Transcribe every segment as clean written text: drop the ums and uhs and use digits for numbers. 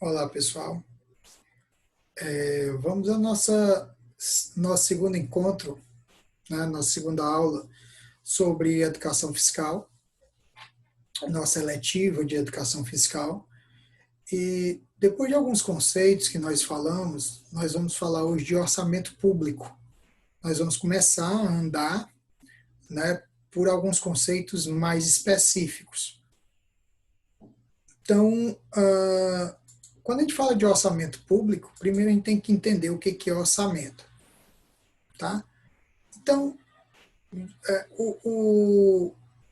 Olá, pessoal. Vamos ao nosso segundo encontro, né, nossa segunda aula sobre educação fiscal, nossa eletiva de educação fiscal. E depois de alguns conceitos que nós falamos, nós vamos falar hoje de orçamento público. Nós vamos começar a andar, né, por alguns conceitos mais específicos. Então, quando a gente fala de orçamento público, primeiro a gente tem que entender o que é orçamento, tá? Então,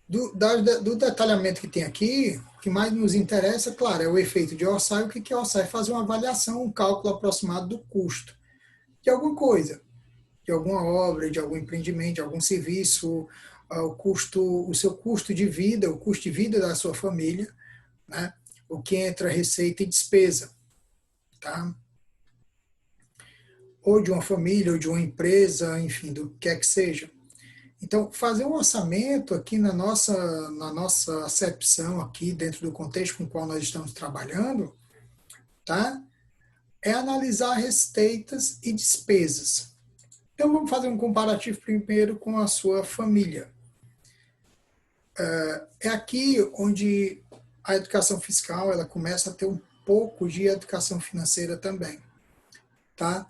do detalhamento que tem aqui, o que mais nos interessa, claro, é o efeito de orçar. E o que é orçar? É fazer uma avaliação, um cálculo aproximado do custo de alguma coisa, de alguma obra, de algum empreendimento, de algum serviço, o seu custo de vida, o custo de vida da sua família, né? O que entra receita e despesa, tá? Ou de uma família, ou de uma empresa, enfim, do que é que seja. Então, fazer um orçamento aqui na nossa acepção aqui, dentro do contexto com o qual nós estamos trabalhando, tá? É analisar receitas e despesas. Então, vamos fazer um comparativo primeiro com a sua família. É aqui onde a educação fiscal ela começa a ter um pouco de educação financeira também, tá?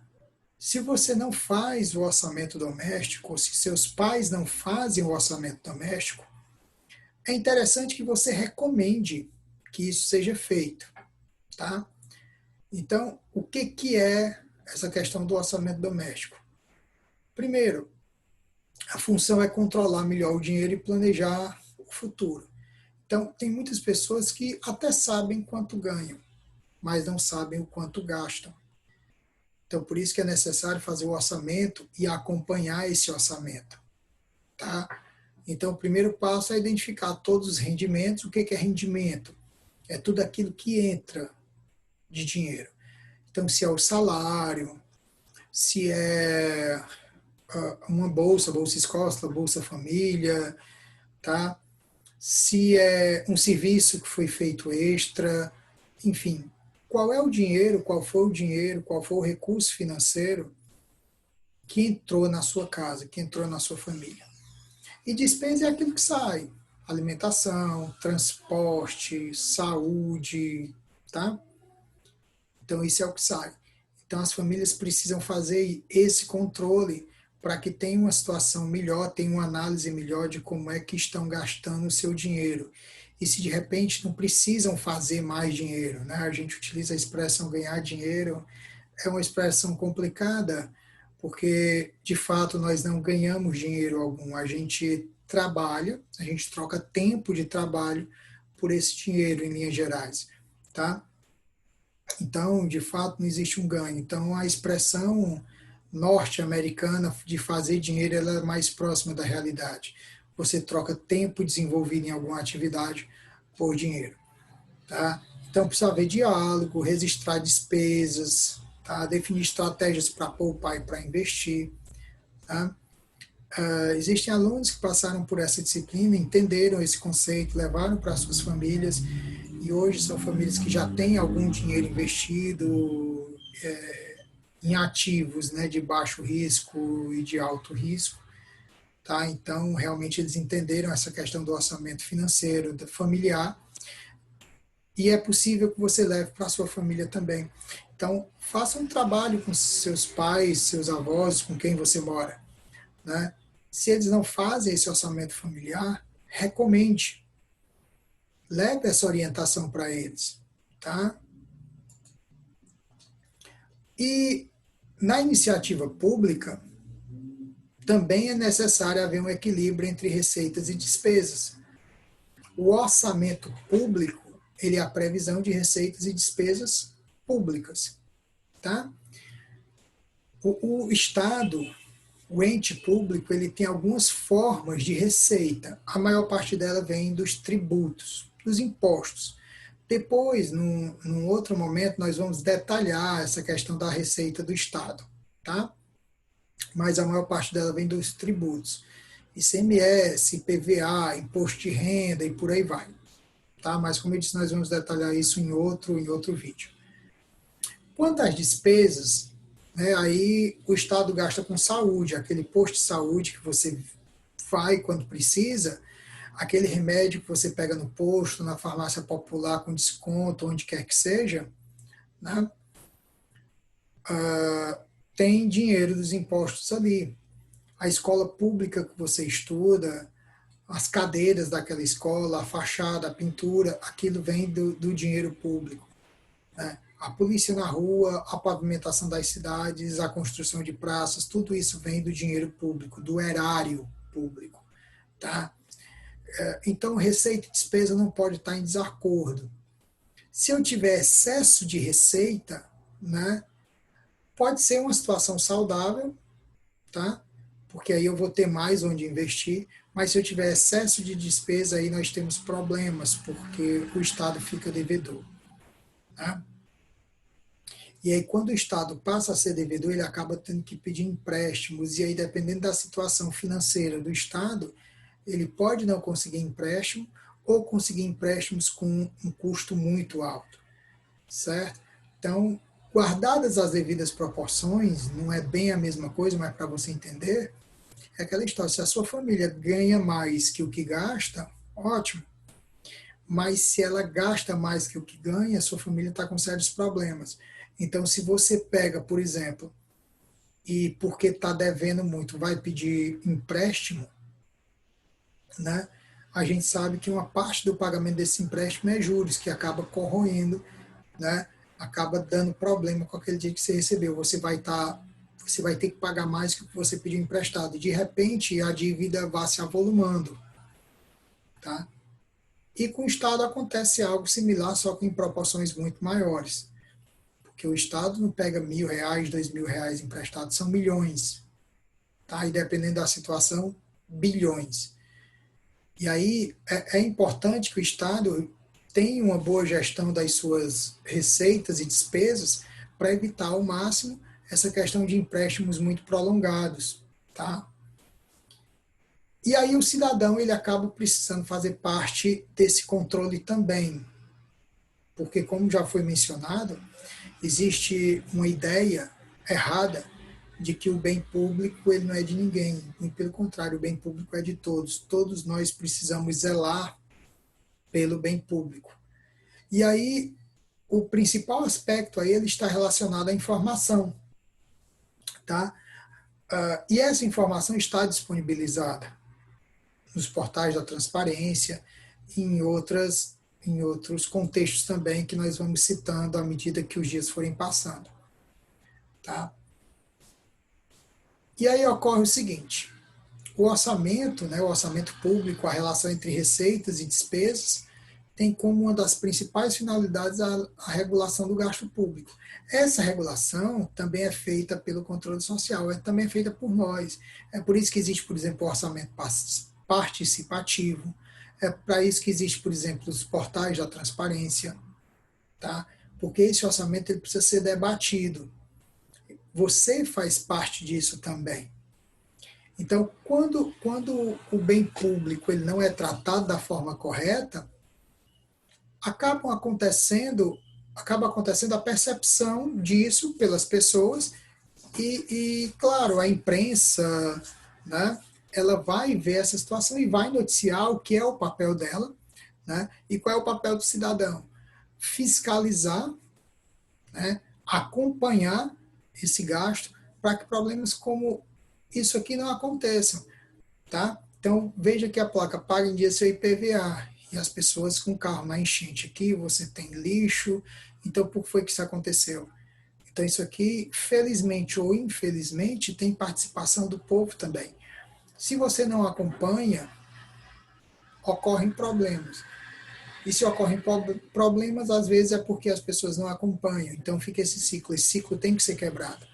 Se você não faz o orçamento doméstico, ou se seus pais não fazem o orçamento doméstico, é interessante que você recomende que isso seja feito, tá? Então, o que é essa questão do orçamento doméstico? Primeiro, a função é controlar melhor o dinheiro e planejar o futuro. Então, tem muitas pessoas que até sabem quanto ganham, mas não sabem o quanto gastam. Então, por isso que é necessário fazer o orçamento e acompanhar esse orçamento, tá? Então, o primeiro passo é identificar todos os rendimentos. O que é rendimento? É tudo aquilo que entra de dinheiro. Então, se é o salário, se é uma bolsa escola, bolsa família, tá? Se é um serviço que foi feito extra, enfim, qual é o dinheiro, qual foi o dinheiro, qual foi o recurso financeiro que entrou na sua casa, que entrou na sua família. E despesa é aquilo que sai, alimentação, transporte, saúde, tá? Então, isso é o que sai. Então, as famílias precisam fazer esse controle para que tenha uma situação melhor, tenha uma análise melhor de como é que estão gastando o seu dinheiro. E se de repente não precisam fazer mais dinheiro, né? A gente utiliza a expressão ganhar dinheiro, é uma expressão complicada, porque de fato nós não ganhamos dinheiro algum, a gente trabalha, a gente troca tempo de trabalho por esse dinheiro em linhas gerais, tá? Então, de fato, não existe um ganho. Então, a expressão norte-americana de fazer dinheiro ela é mais próxima da realidade. Você troca tempo desenvolvido em alguma atividade por dinheiro, tá? Então, precisa haver diálogo, registrar despesas, tá? Definir estratégias para poupar e para investir, tá? Existem alunos que passaram por essa disciplina, entenderam esse conceito, levaram para suas famílias e hoje são famílias que já têm algum dinheiro investido em ativos, né, de baixo risco e de alto risco, tá? Então, realmente eles entenderam essa questão do orçamento financeiro, familiar, e é possível que você leve para a sua família também. Então, faça um trabalho com seus pais, seus avós, com quem você mora, né? Se eles não fazem esse orçamento familiar, recomende, leve essa orientação para eles, tá? E na iniciativa pública, também é necessário haver um equilíbrio entre receitas e despesas. O orçamento público, ele é a previsão de receitas e despesas públicas, tá? O Estado, o ente público, ele tem algumas formas de receita. A maior parte dela vem dos tributos, dos impostos. Depois, num outro momento, nós vamos detalhar essa questão da receita do Estado, tá? Mas a maior parte dela vem dos tributos. ICMS, IPVA, imposto de renda e por aí vai, tá? Mas como eu disse, nós vamos detalhar isso em outro vídeo. Quanto às despesas, né, aí o Estado gasta com saúde, aquele posto de saúde que você vai quando precisa, aquele remédio que você pega no posto, na farmácia popular com desconto, onde quer que seja, né, tem dinheiro dos impostos ali. A escola pública que você estuda, as cadeiras daquela escola, a fachada, a pintura, aquilo vem do dinheiro público. Né? A polícia na rua, a pavimentação das cidades, a construção de praças, tudo isso vem do dinheiro público, do erário público. Tá? Então, receita e despesa não pode estar em desacordo. Se eu tiver excesso de receita, né, pode ser uma situação saudável, tá? Porque aí eu vou ter mais onde investir, mas se eu tiver excesso de despesa, aí nós temos problemas, porque o Estado fica devedor. Tá? E aí, quando o Estado passa a ser devedor, ele acaba tendo que pedir empréstimos, e aí, dependendo da situação financeira do Estado, ele pode não conseguir empréstimo, ou conseguir empréstimos com um custo muito alto, certo? Então, guardadas as devidas proporções, não é bem a mesma coisa, mas para você entender, é aquela história, se a sua família ganha mais que o que gasta, ótimo, mas se ela gasta mais que o que ganha, a sua família está com sérios problemas. Então, se você pega, por exemplo, e porque está devendo muito, vai pedir empréstimo, né? A gente sabe que uma parte do pagamento desse empréstimo é juros, que acaba corroendo, né? Acaba dando problema com aquele dia que você recebeu. Você vai ter que pagar mais que o que você pediu emprestado. E de repente a dívida vai se avolumando, tá? E com o Estado acontece algo similar, só que em proporções muito maiores. Porque o Estado não pega R$ 1.000, R$ 2.000 emprestados, são milhões. Tá? E dependendo da situação, bilhões. E aí é importante que o Estado tenha uma boa gestão das suas receitas e despesas para evitar ao máximo essa questão de empréstimos muito prolongados. Tá? E aí o cidadão ele acaba precisando fazer parte desse controle também, porque como já foi mencionado, existe uma ideia errada de que o bem público ele não é de ninguém, e pelo contrário, o bem público é de todos. Todos nós precisamos zelar pelo bem público. E aí o principal aspecto aí ele está relacionado à informação, tá? E essa informação está disponibilizada nos portais da transparência, em outros contextos também que nós vamos citando à medida que os dias forem passando. Tá? E aí ocorre o seguinte, o orçamento, né, o orçamento público, a relação entre receitas e despesas, tem como uma das principais finalidades a regulação do gasto público. Essa regulação também é feita pelo controle social, também é feita por nós. É por isso que existe, por exemplo, o orçamento participativo, é para isso que existe, por exemplo, os portais da transparência, tá? Porque esse orçamento ele precisa ser debatido. Você faz parte disso também. Então, quando o bem público ele não é tratado da forma correta, acaba acontecendo a percepção disso pelas pessoas claro, a imprensa, né, ela vai ver essa situação e vai noticiar o que é o papel dela, né, e qual é o papel do cidadão. Fiscalizar, né, acompanhar esse gasto para que problemas como isso aqui não aconteçam. Tá? Então, veja que a placa paga em dia seu IPVA e as pessoas com carro na enchente aqui, você tem lixo. Então, por que foi que isso aconteceu? Então, isso aqui, felizmente ou infelizmente, tem participação do povo também. Se você não acompanha, ocorrem problemas. E se ocorrem problemas, às vezes é porque as pessoas não acompanham. Então, fica esse ciclo tem que ser quebrado.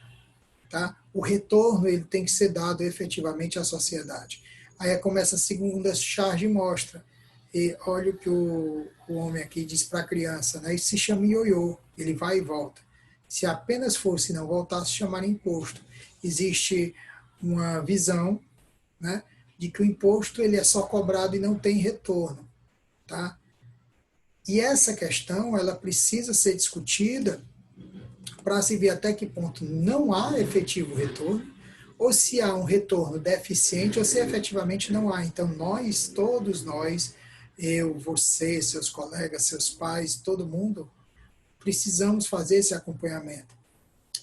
Tá? O retorno ele tem que ser dado efetivamente à sociedade. Aí começa a segunda charge e mostra. E olha o que o homem aqui diz para a criança, né? Isso se chama ioiô, ele vai e volta. Se apenas fosse não voltasse, chamar imposto. Existe uma visão, né, de que o imposto ele é só cobrado e não tem retorno. Tá? E essa questão ela precisa ser discutida para se ver até que ponto não há efetivo retorno, ou se há um retorno deficiente, ou se efetivamente não há. Então, nós, todos nós, eu, você, seus colegas, seus pais, todo mundo, precisamos fazer esse acompanhamento.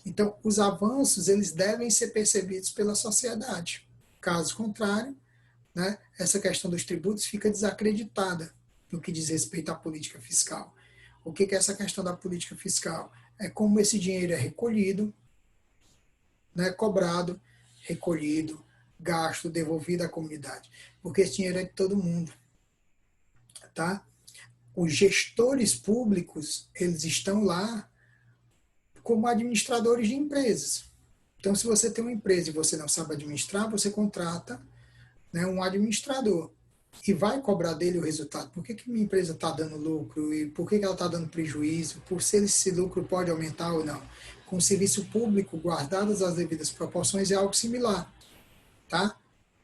Então, os avanços, eles devem ser percebidos pela sociedade. Caso contrário, né, essa questão dos tributos fica desacreditada no que diz respeito à política fiscal. O que é essa questão da política fiscal? É como esse dinheiro é recolhido, né, cobrado, recolhido, gasto, devolvido à comunidade. Porque esse dinheiro é de todo mundo. Tá? Os gestores públicos, eles estão lá como administradores de empresas. Então, se você tem uma empresa e você não sabe administrar, você contrata, né, um administrador e vai cobrar dele o resultado. Por que minha empresa está dando lucro e por que ela está dando prejuízo? Por se esse lucro pode aumentar ou não. Com o serviço público, guardadas as devidas proporções, é algo similar. Tá?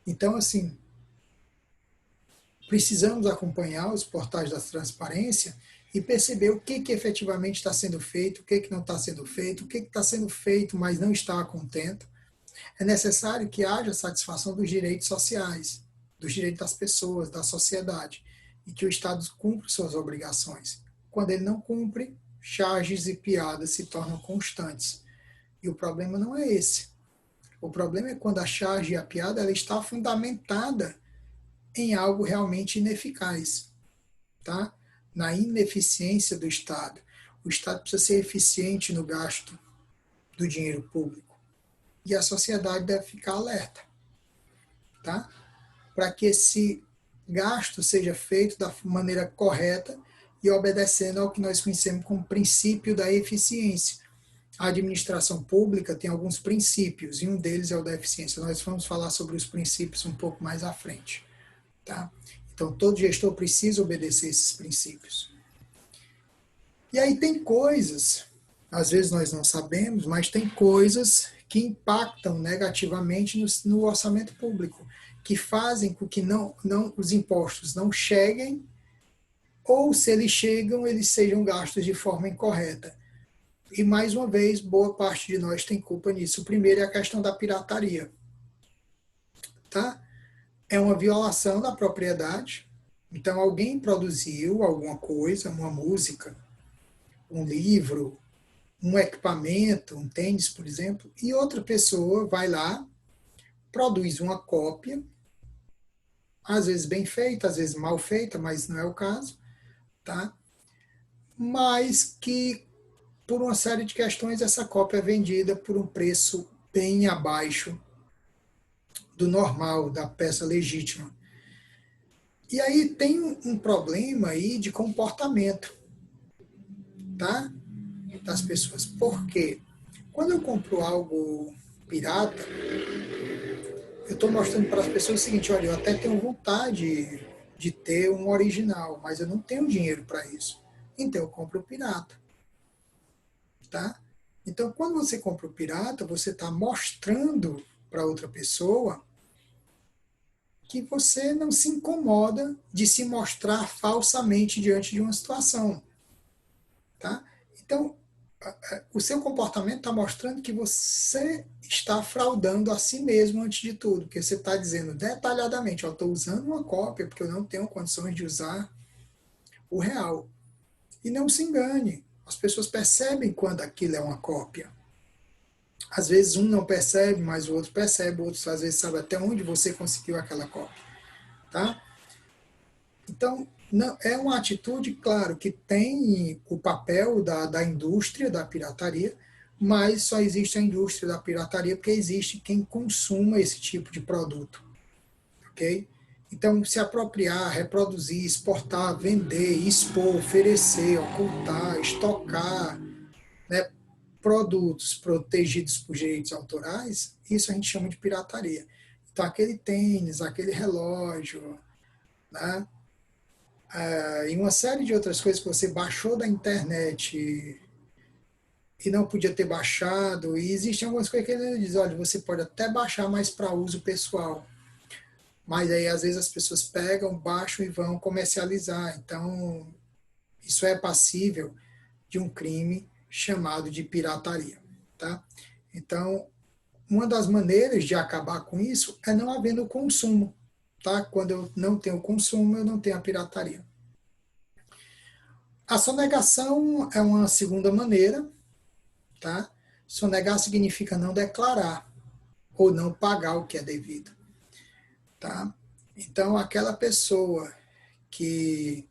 Então, assim, precisamos acompanhar os portais da transparência e perceber o que efetivamente está sendo feito, o que não está sendo feito, o que está sendo feito, mas não está a contento. É necessário que haja satisfação dos direitos sociais, dos direitos das pessoas, da sociedade, e que o Estado cumpra suas obrigações. Quando ele não cumpre, charges e piadas se tornam constantes. E o problema não é esse. O problema é quando a charge e a piada ela está fundamentada em algo realmente ineficaz, tá? Na ineficiência do Estado. O Estado precisa ser eficiente no gasto do dinheiro público. E a sociedade deve ficar alerta, tá? Para que esse gasto seja feito da maneira correta e obedecendo ao que nós conhecemos como princípio da eficiência. A administração pública tem alguns princípios, e um deles é o da eficiência. Nós vamos falar sobre os princípios um pouco mais à frente. Tá? Então, todo gestor precisa obedecer esses princípios. E aí tem coisas, às vezes nós não sabemos, mas tem coisas que impactam negativamente no orçamento público, que fazem com que os impostos não cheguem, ou se eles chegam, eles sejam gastos de forma incorreta. E, mais uma vez, boa parte de nós tem culpa nisso. O primeiro é a questão da pirataria. Tá? É uma violação da propriedade. Então, alguém produziu alguma coisa, uma música, um livro, um equipamento, um tênis, por exemplo, e outra pessoa vai lá, produz uma cópia, às vezes bem feita, às vezes mal feita, mas não é o caso, tá? Mas que, por uma série de questões, essa cópia é vendida por um preço bem abaixo do normal, da peça legítima. E aí tem um problema aí de comportamento, tá? Das pessoas. Por quê? Quando eu compro algo pirata, eu estou mostrando para as pessoas o seguinte, olha, eu até tenho vontade de ter um original, mas eu não tenho dinheiro para isso. Então eu compro o pirata. Tá? Então, quando você compra o pirata, você está mostrando para outra pessoa que você não se incomoda de se mostrar falsamente diante de uma situação. Tá? Então, o seu comportamento está mostrando que você está fraudando a si mesmo antes de tudo, porque você está dizendo detalhadamente, eu estou usando uma cópia porque eu não tenho condições de usar o real. E não se engane, as pessoas percebem quando aquilo é uma cópia. Às vezes um não percebe, mas o outro percebe, o outro às vezes sabe até onde você conseguiu aquela cópia. Tá? Então, não, é uma atitude, claro, que tem o papel da indústria da pirataria, mas só existe a indústria da pirataria porque existe quem consuma esse tipo de produto. Ok? Então, se apropriar, reproduzir, exportar, vender, expor, oferecer, ocultar, estocar, né, produtos protegidos por direitos autorais, isso a gente chama de pirataria. Então, aquele tênis, aquele relógio, né, e uma série de outras coisas que você baixou da internet e não podia ter baixado, e existem algumas coisas que ele diz, olha, você pode até baixar, mas para uso pessoal. Mas aí, às vezes, as pessoas pegam, baixam e vão comercializar. Então, isso é passível de um crime chamado de pirataria, tá? Então, uma das maneiras de acabar com isso é não havendo consumo, tá? Quando eu não tenho consumo, eu não tenho a pirataria. A sonegação é uma segunda maneira, tá? Sonegar significa não declarar ou não pagar o que é devido, tá? Então, aquela pessoa que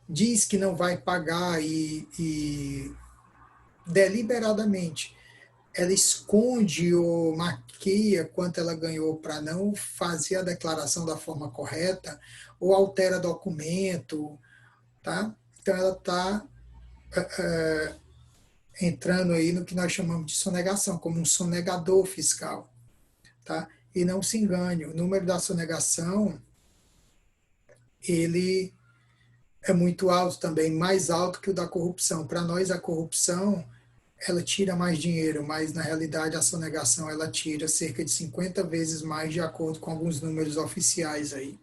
diz que não vai pagar e deliberadamente ela esconde ou maquia quanto ela ganhou para não fazer a declaração da forma correta, ou altera documento, tá? Então ela está entrando aí no que nós chamamos de sonegação, como um sonegador fiscal, tá? E não se engane, o número da sonegação, ele é muito alto também, mais alto que o da corrupção. Para nós, a corrupção, ela tira mais dinheiro, mas na realidade a sonegação, ela tira cerca de 50 vezes mais, de acordo com alguns números oficiais aí,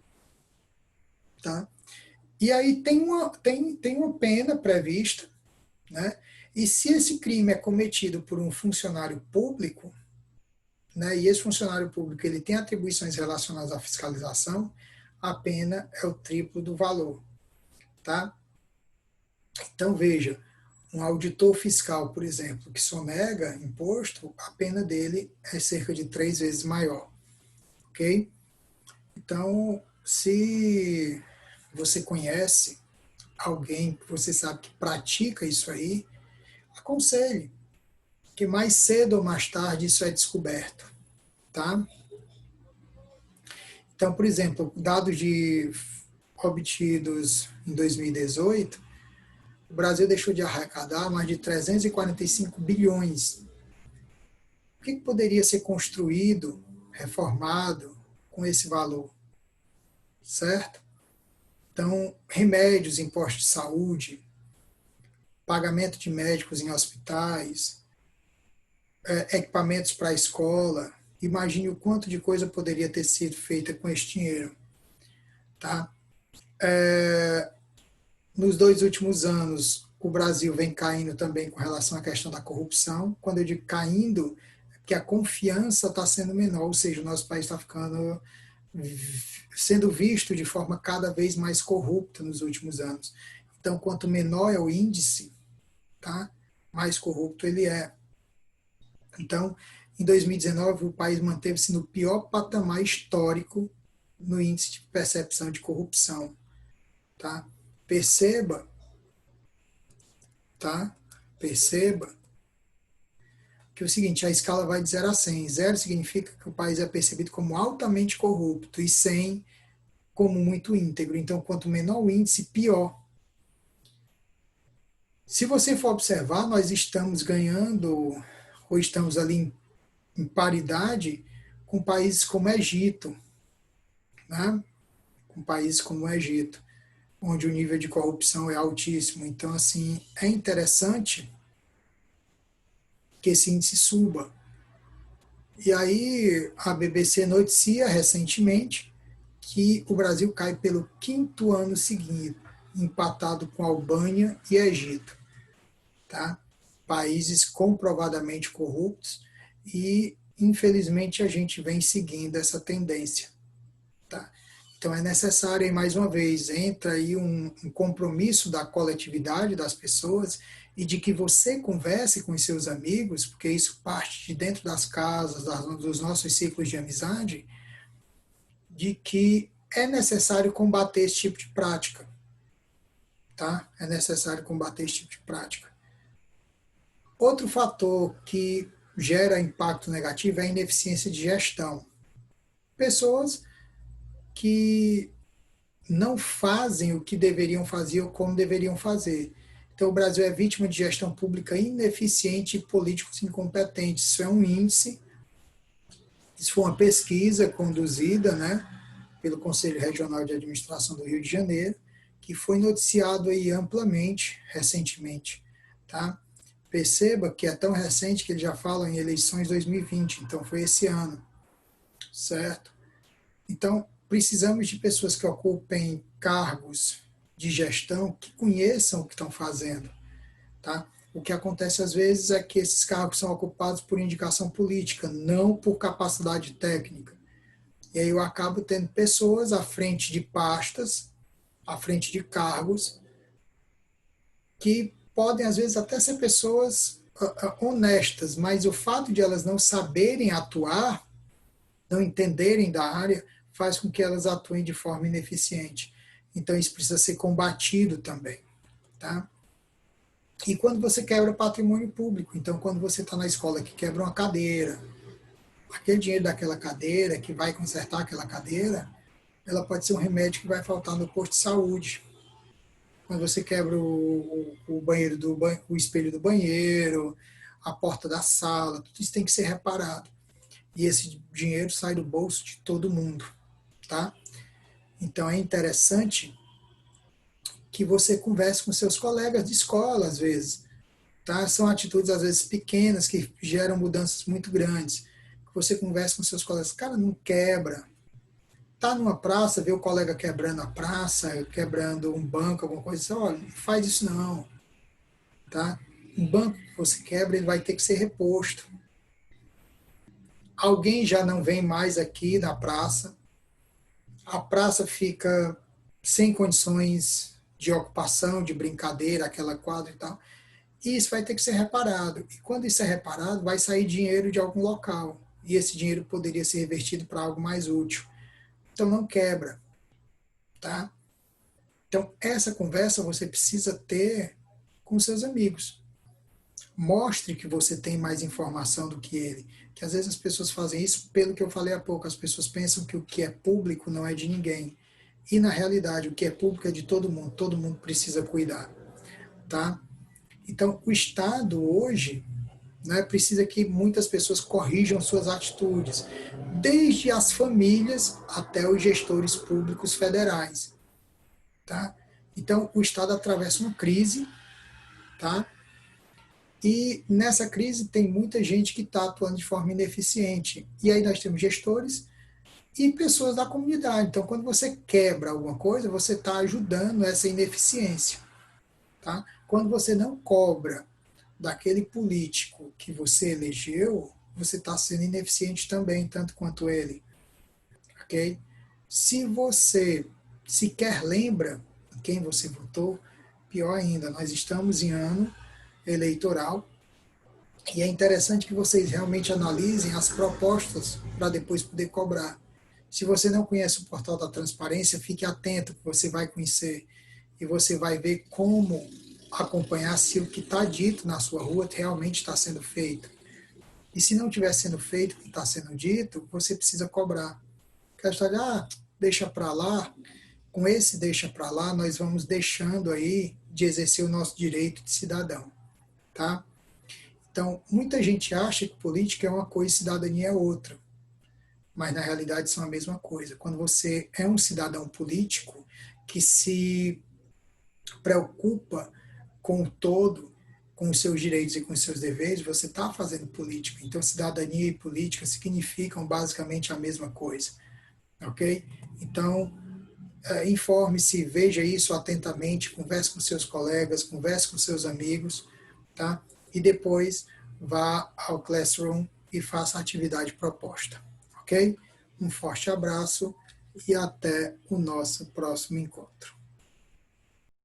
tá? E aí tem uma pena prevista, né? E se esse crime é cometido por um funcionário público, né, e esse funcionário público ele tem atribuições relacionadas à fiscalização, a pena é o triplo do valor, tá? Então veja, um auditor fiscal, por exemplo, que sonega imposto, a pena dele é cerca de 3 vezes maior, ok? Então, se você conhece alguém que você sabe que pratica isso aí, aconselhe, que mais cedo ou mais tarde isso é descoberto, tá? Então, por exemplo, dados obtidos em 2018, o Brasil deixou de arrecadar mais de 345 bilhões. O que poderia ser construído, reformado com esse valor, certo? Então, remédios em postos de saúde, pagamento de médicos em hospitais, equipamentos para a escola. Imagine o quanto de coisa poderia ter sido feita com esse dinheiro, tá? Nos 2 últimos anos, o Brasil vem caindo também com relação à questão da corrupção. Quando eu digo caindo, é porque a confiança está sendo menor, ou seja, o nosso país está ficando sendo visto de forma cada vez mais corrupta nos últimos anos. Então, quanto menor é o índice, tá, mais corrupto ele é. Então, em 2019, o país manteve-se no pior patamar histórico no índice de percepção de corrupção. Tá? Perceba, tá? Perceba que é o seguinte, a escala vai de 0 a 100. 0 significa que o país é percebido como altamente corrupto e 100 como muito íntegro. Então, quanto menor o índice, pior. Se você for observar, nós estamos ganhando, ou estamos ali em paridade com países como o Egito, né? Com países como o Egito, onde o nível de corrupção é altíssimo. Então, assim, é interessante que esse índice suba. E aí a BBC noticia recentemente que o Brasil cai pelo 5º ano seguido, empatado com Albânia e Egito, tá? Países comprovadamente corruptos e, infelizmente, a gente vem seguindo essa tendência, tá? Então é necessário, mais uma vez, entra aí um compromisso da coletividade das pessoas e de que você converse com os seus amigos, porque isso parte de dentro das casas, dos nossos ciclos de amizade, de que é necessário combater esse tipo de prática, tá? É necessário combater esse tipo de prática. Outro fator que gera impacto negativo é a ineficiência de gestão. Pessoas que não fazem o que deveriam fazer ou como deveriam fazer. Então, o Brasil é vítima de gestão pública ineficiente e políticos incompetentes. Isso é um índice, isso foi uma pesquisa conduzida, né, pelo Conselho Regional de Administração do Rio de Janeiro, que foi noticiado aí amplamente recentemente, tá? Perceba que é tão recente que ele já fala em eleições 2020, então foi esse ano, certo? Então, precisamos de pessoas que ocupem cargos de gestão, que conheçam o que estão fazendo, tá? O que acontece às vezes é que esses cargos são ocupados por indicação política, não por capacidade técnica. E aí eu acabo tendo pessoas à frente de pastas, à frente de cargos, que podem às vezes até ser pessoas honestas, mas o fato de elas não saberem atuar, não entenderem da área, faz com que elas atuem de forma ineficiente. Então isso precisa ser combatido também, tá? E quando você quebra patrimônio público, então quando você está na escola que quebra uma cadeira, aquele dinheiro daquela cadeira, que vai consertar aquela cadeira, ela pode ser um remédio que vai faltar no posto de saúde. Quando você quebra o banheiro o espelho do banheiro, a porta da sala, tudo isso tem que ser reparado. E esse dinheiro sai do bolso de todo mundo, tá? Então é interessante que você converse com seus colegas de escola, às vezes, tá? São atitudes, às vezes, pequenas que geram mudanças muito grandes. Que você converse com seus colegas, cara, não quebra. Tá numa praça, vê o colega quebrando a praça, quebrando um banco, alguma coisa, assim, olha, não faz isso não, tá? Um banco que você quebra, ele vai ter que ser reposto. Alguém já não vem mais aqui na praça, a praça fica sem condições de ocupação, de brincadeira, aquela quadra e tal. E isso vai ter que ser reparado. E quando isso é reparado, vai sair dinheiro de algum local. E esse dinheiro poderia ser revertido para algo mais útil. Então não quebra, tá? Então essa conversa você precisa ter com seus amigos. Mostre que você tem mais informação do que ele. Que às vezes as pessoas fazem isso pelo que eu falei há pouco. As pessoas pensam que o que é público não é de ninguém. E na realidade, o que é público é de todo mundo precisa cuidar, tá? Então, o Estado hoje, né, precisa que muitas pessoas corrijam suas atitudes, desde as famílias até os gestores públicos federais, tá? Então, o Estado atravessa uma crise, tá? E nessa crise tem muita gente que está atuando de forma ineficiente. E aí nós temos gestores e pessoas da comunidade. Então, quando você quebra alguma coisa, você está ajudando essa ineficiência, tá? Quando você não cobra daquele político que você elegeu, você está sendo ineficiente também, tanto quanto ele, ok? Se você sequer lembra em quem você votou, pior ainda, nós estamos em ano eleitoral e é interessante que vocês realmente analisem as propostas para depois poder cobrar. Se você não conhece o portal da transparência, fique atento, que você vai conhecer e você vai ver como acompanhar se o que está dito na sua rua realmente está sendo feito. E se não estiver sendo feito o que está sendo dito, você precisa cobrar. Quer estar, deixa para lá, com esse deixa para lá, nós vamos deixando aí de exercer o nosso direito de cidadão, tá? Então, muita gente acha que política é uma coisa e cidadania é outra, mas na realidade são a mesma coisa. Quando você é um cidadão político que se preocupa com o todo, com os seus direitos e com os seus deveres, você está fazendo política. Então, cidadania e política significam basicamente a mesma coisa, ok? Então, informe-se, veja isso atentamente, converse com seus colegas, converse com seus amigos, tá? E depois vá ao Classroom e faça a atividade proposta, ok? Um forte abraço e até o nosso próximo encontro.